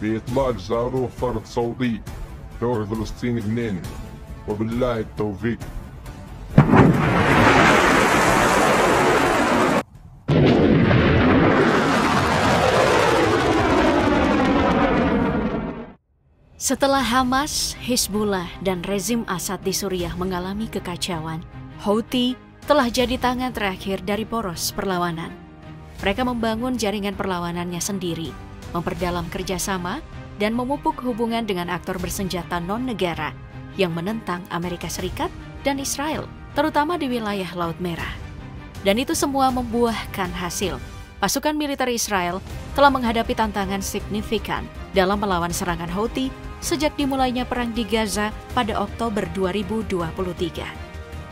في إطلاق صاروخ فرد صوتي دور فلسطين 2 وبالله التوفيق. Setelah Hamas, Hizbullah, dan rezim Assad di Suriah mengalami kekacauan, Houthi telah jadi tangan terakhir dari poros perlawanan. Mereka membangun jaringan perlawanannya sendiri, memperdalam kerjasama, dan memupuk hubungan dengan aktor bersenjata non-negara yang menentang Amerika Serikat dan Israel, terutama di wilayah Laut Merah. Dan itu semua membuahkan hasil. Pasukan militer Israel telah menghadapi tantangan signifikan dalam melawan serangan Houthi sejak dimulainya perang di Gaza pada Oktober 2023.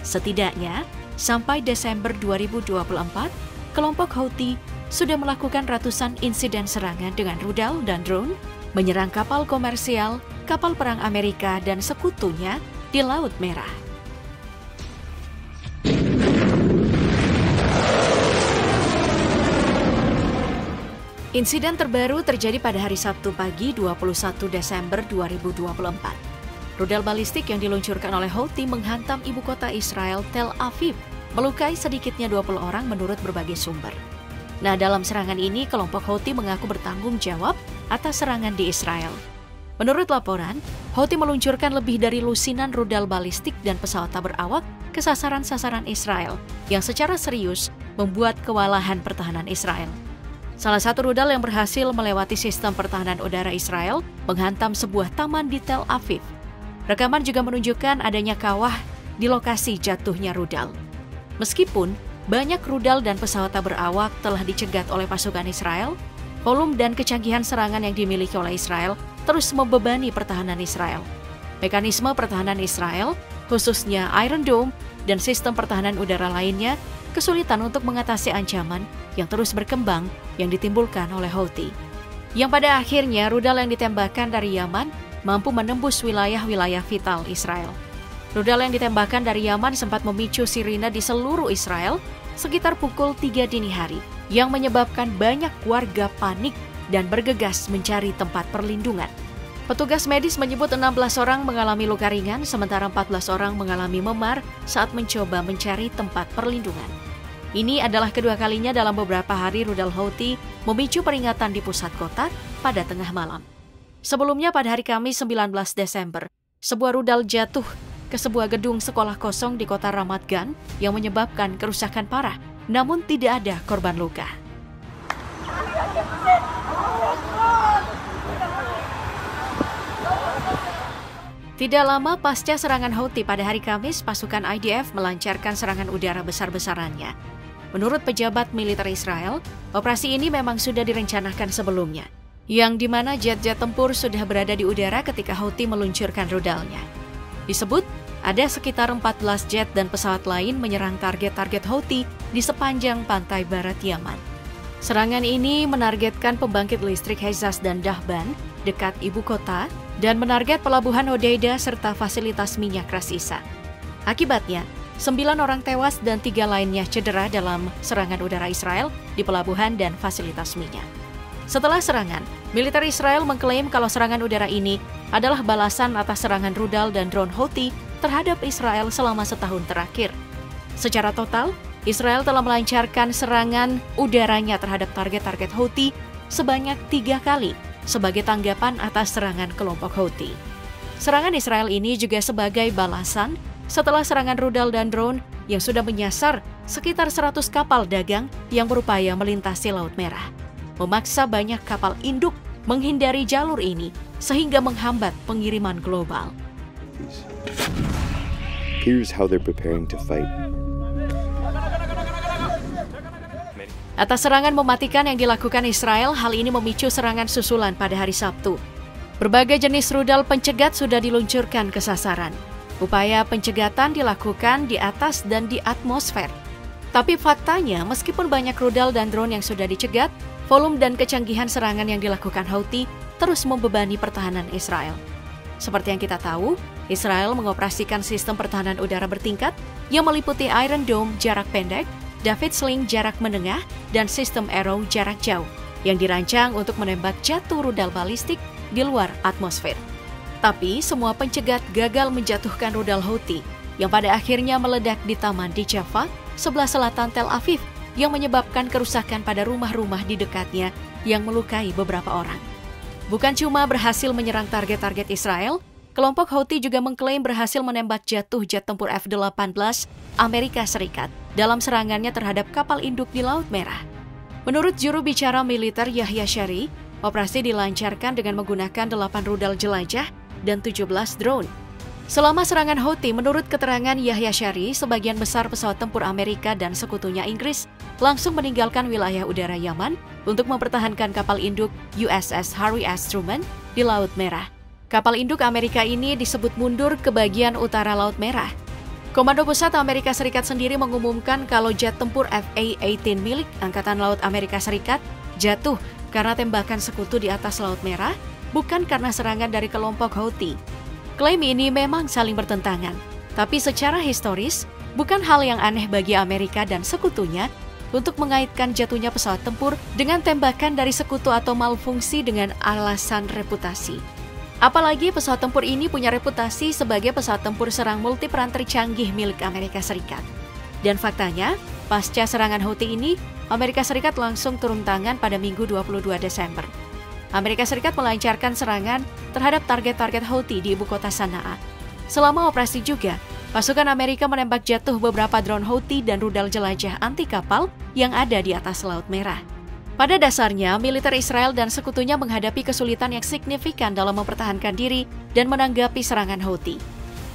Setidaknya, sampai Desember 2024, kelompok Houthi sudah melakukan ratusan insiden serangan dengan rudal dan drone, menyerang kapal komersial, kapal perang Amerika, dan sekutunya di Laut Merah. Insiden terbaru terjadi pada hari Sabtu pagi 21 Desember 2024. Rudal balistik yang diluncurkan oleh Houthi menghantam ibu kota Israel, Tel Aviv, melukai sedikitnya 20 orang menurut berbagai sumber. Nah, dalam serangan ini, kelompok Houthi mengaku bertanggung jawab atas serangan di Israel. Menurut laporan, Houthi meluncurkan lebih dari lusinan rudal balistik dan pesawat tak berawak ke sasaran-sasaran Israel, yang secara serius membuat kewalahan pertahanan Israel. Salah satu rudal yang berhasil melewati sistem pertahanan udara Israel menghantam sebuah taman di Tel Aviv. Rekaman juga menunjukkan adanya kawah di lokasi jatuhnya rudal. Meskipun banyak rudal dan pesawat tak berawak telah dicegat oleh pasukan Israel, volume dan kecanggihan serangan yang dimiliki oleh Israel terus membebani pertahanan Israel. Mekanisme pertahanan Israel, khususnya Iron Dome dan sistem pertahanan udara lainnya, kesulitan untuk mengatasi ancaman yang terus berkembang yang ditimbulkan oleh Houthi. Yang pada akhirnya rudal yang ditembakkan dari Yaman mampu menembus wilayah-wilayah vital Israel. Rudal yang ditembakkan dari Yaman sempat memicu sirine di seluruh Israel sekitar pukul 3 dini hari, yang menyebabkan banyak warga panik dan bergegas mencari tempat perlindungan. Petugas medis menyebut 16 orang mengalami luka ringan, sementara 14 orang mengalami memar saat mencoba mencari tempat perlindungan. Ini adalah kedua kalinya dalam beberapa hari rudal Houthi memicu peringatan di pusat kota pada tengah malam. Sebelumnya pada hari Kamis 19 Desember, sebuah rudal jatuh ke sebuah gedung sekolah kosong di kota Ramat Gan yang menyebabkan kerusakan parah, namun tidak ada korban luka. Tidak lama pasca serangan Houthi pada hari Kamis, pasukan IDF melancarkan serangan udara besar-besarannya. Menurut pejabat militer Israel, operasi ini memang sudah direncanakan sebelumnya, yang dimana jet-jet tempur sudah berada di udara ketika Houthi meluncurkan rudalnya. Disebut, ada sekitar 14 jet dan pesawat lain menyerang target-target Houthi di sepanjang pantai barat Yaman. Serangan ini menargetkan pembangkit listrik Hezaz dan Dahban dekat ibu kota dan menarget pelabuhan Hodeida serta fasilitas minyak Ras-Isa. Akibatnya, 9 orang tewas dan 3 lainnya cedera dalam serangan udara Israel di pelabuhan dan fasilitas minyak. Setelah serangan, militer Israel mengklaim kalau serangan udara ini adalah balasan atas serangan rudal dan drone Houthi terhadap Israel selama setahun terakhir. Secara total, Israel telah melancarkan serangan udaranya terhadap target-target Houthi sebanyak 3 kali sebagai tanggapan atas serangan kelompok Houthi. Serangan Israel ini juga sebagai balasan setelah serangan rudal dan drone yang sudah menyasar sekitar 100 kapal dagang yang berupaya melintasi Laut Merah, memaksa banyak kapal induk menghindari jalur ini sehingga menghambat pengiriman global. Here's how they're preparing to fight. Atas serangan mematikan yang dilakukan Israel, hal ini memicu serangan susulan pada hari Sabtu. Berbagai jenis rudal pencegat sudah diluncurkan ke sasaran. Upaya pencegatan dilakukan di atas dan di atmosfer. Tapi faktanya, meskipun banyak rudal dan drone yang sudah dicegat, volume dan kecanggihan serangan yang dilakukan Houthi terus membebani pertahanan Israel. Seperti yang kita tahu, Israel mengoperasikan sistem pertahanan udara bertingkat yang meliputi Iron Dome jarak pendek, David Sling jarak menengah, dan sistem Arrow jarak jauh yang dirancang untuk menembak jatuh rudal balistik di luar atmosfer. Tapi semua pencegat gagal menjatuhkan rudal Houthi yang pada akhirnya meledak di taman di Jaffa, sebelah selatan Tel Aviv, yang menyebabkan kerusakan pada rumah-rumah di dekatnya yang melukai beberapa orang. Bukan cuma berhasil menyerang target-target Israel, kelompok Houthi juga mengklaim berhasil menembak jatuh jet tempur F-18 Amerika Serikat dalam serangannya terhadap kapal induk di Laut Merah. Menurut juru bicara militer Yahya Shari, operasi dilancarkan dengan menggunakan 8 rudal jelajah dan 17 drone. Selama serangan Houthi, menurut keterangan Yahya Shari, sebagian besar pesawat tempur Amerika dan sekutunya Inggris langsung meninggalkan wilayah udara Yaman untuk mempertahankan kapal induk USS Harry S. Truman di Laut Merah. Kapal induk Amerika ini disebut mundur ke bagian utara Laut Merah. Komando Pusat Amerika Serikat sendiri mengumumkan kalau jet tempur FA-18 milik Angkatan Laut Amerika Serikat jatuh karena tembakan sekutu di atas Laut Merah, bukan karena serangan dari kelompok Houthi. Klaim ini memang saling bertentangan, tapi secara historis, bukan hal yang aneh bagi Amerika dan sekutunya untuk mengaitkan jatuhnya pesawat tempur dengan tembakan dari sekutu atau malfungsi dengan alasan reputasi. Apalagi pesawat tempur ini punya reputasi sebagai pesawat tempur serang multiperan tercanggih milik Amerika Serikat. Dan faktanya, pasca serangan Houthi ini, Amerika Serikat langsung turun tangan pada Minggu 22 Desember. Amerika Serikat melancarkan serangan terhadap target-target Houthi di ibu kota Sanaa. Selama operasi juga, pasukan Amerika menembak jatuh beberapa drone Houthi dan rudal jelajah anti kapal yang ada di atas Laut Merah. Pada dasarnya, militer Israel dan sekutunya menghadapi kesulitan yang signifikan dalam mempertahankan diri dan menanggapi serangan Houthi.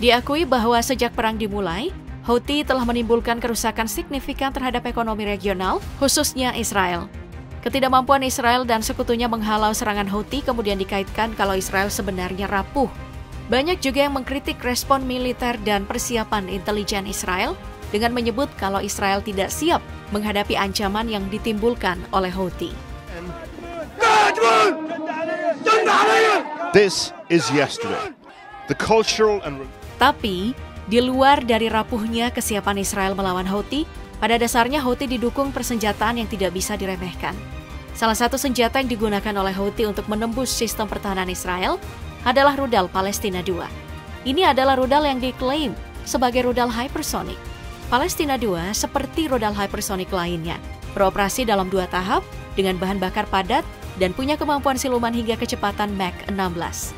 Diakui bahwa sejak perang dimulai, Houthi telah menimbulkan kerusakan signifikan terhadap ekonomi regional, khususnya Israel. Ketidakmampuan Israel dan sekutunya menghalau serangan Houthi kemudian dikaitkan kalau Israel sebenarnya rapuh. Banyak juga yang mengkritik respon militer dan persiapan intelijen Israel dengan menyebut kalau Israel tidak siap menghadapi ancaman yang ditimbulkan oleh Houthi. This is yesterday. The cultural and Tapi, di luar dari rapuhnya kesiapan Israel melawan Houthi, pada dasarnya Houthi didukung persenjataan yang tidak bisa diremehkan. Salah satu senjata yang digunakan oleh Houthi untuk menembus sistem pertahanan Israel adalah rudal Palestina II. Ini adalah rudal yang diklaim sebagai rudal hypersonic. Palestina II, seperti rudal hypersonic lainnya, beroperasi dalam 2 tahap dengan bahan bakar padat dan punya kemampuan siluman hingga kecepatan Mach 16.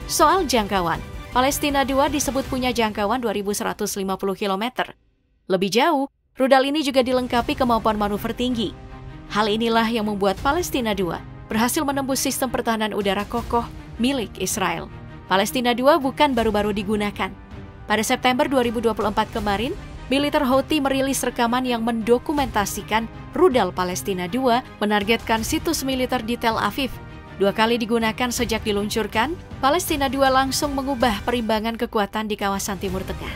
Soal jangkauan, Palestina II disebut punya jangkauan 2.150 km. Lebih jauh, rudal ini juga dilengkapi kemampuan manuver tinggi. Hal inilah yang membuat Palestina II berhasil menembus sistem pertahanan udara kokoh milik Israel. Palestina II bukan baru-baru digunakan. Pada September 2024 kemarin, militer Houthi merilis rekaman yang mendokumentasikan rudal Palestina II menargetkan situs militer di Tel Aviv. 2 kali digunakan sejak diluncurkan, Palestina II langsung mengubah perimbangan kekuatan di kawasan Timur Tengah.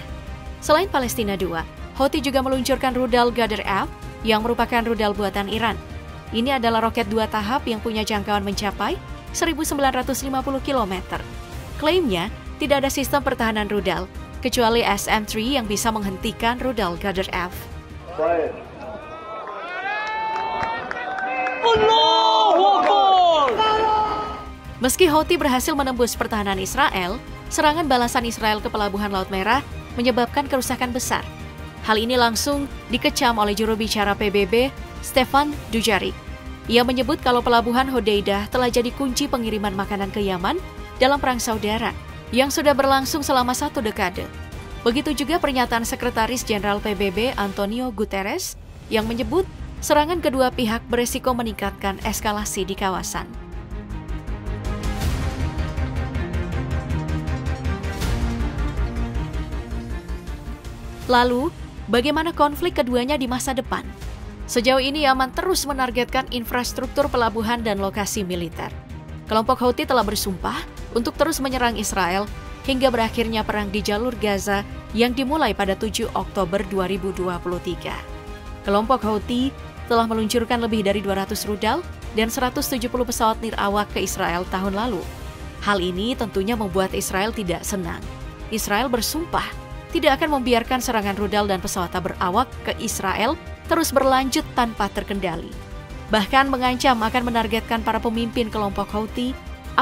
Selain Palestina II, Houthi juga meluncurkan rudal Ghadar-F yang merupakan rudal buatan Iran. Ini adalah roket 2 tahap yang punya jangkauan mencapai 1.950 km. Klaimnya, tidak ada sistem pertahanan rudal, kecuali SM-3 yang bisa menghentikan rudal Ghadar-F. Meski Houthi berhasil menembus pertahanan Israel, serangan balasan Israel ke pelabuhan Laut Merah menyebabkan kerusakan besar. Hal ini langsung dikecam oleh juru bicara PBB, Stefan Dujarric. Ia menyebut kalau pelabuhan Hodeidah telah jadi kunci pengiriman makanan ke Yaman dalam perang saudara yang sudah berlangsung selama 1 dekade. Begitu juga pernyataan Sekretaris Jenderal PBB Antonio Guterres yang menyebut serangan kedua pihak beresiko meningkatkan eskalasi di kawasan. Lalu, bagaimana konflik keduanya di masa depan? Sejauh ini Yaman terus menargetkan infrastruktur pelabuhan dan lokasi militer. Kelompok Houthi telah bersumpah untuk terus menyerang Israel hingga berakhirnya perang di jalur Gaza yang dimulai pada 7 Oktober 2023. Kelompok Houthi telah meluncurkan lebih dari 200 rudal dan 170 pesawat nirawak ke Israel tahun lalu. Hal ini tentunya membuat Israel tidak senang. Israel bersumpah tidak akan membiarkan serangan rudal dan pesawat berawak ke Israel terus berlanjut tanpa terkendali. Bahkan mengancam akan menargetkan para pemimpin kelompok Houthi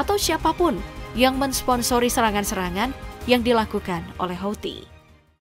atau siapapun yang mensponsori serangan-serangan yang dilakukan oleh Houthi.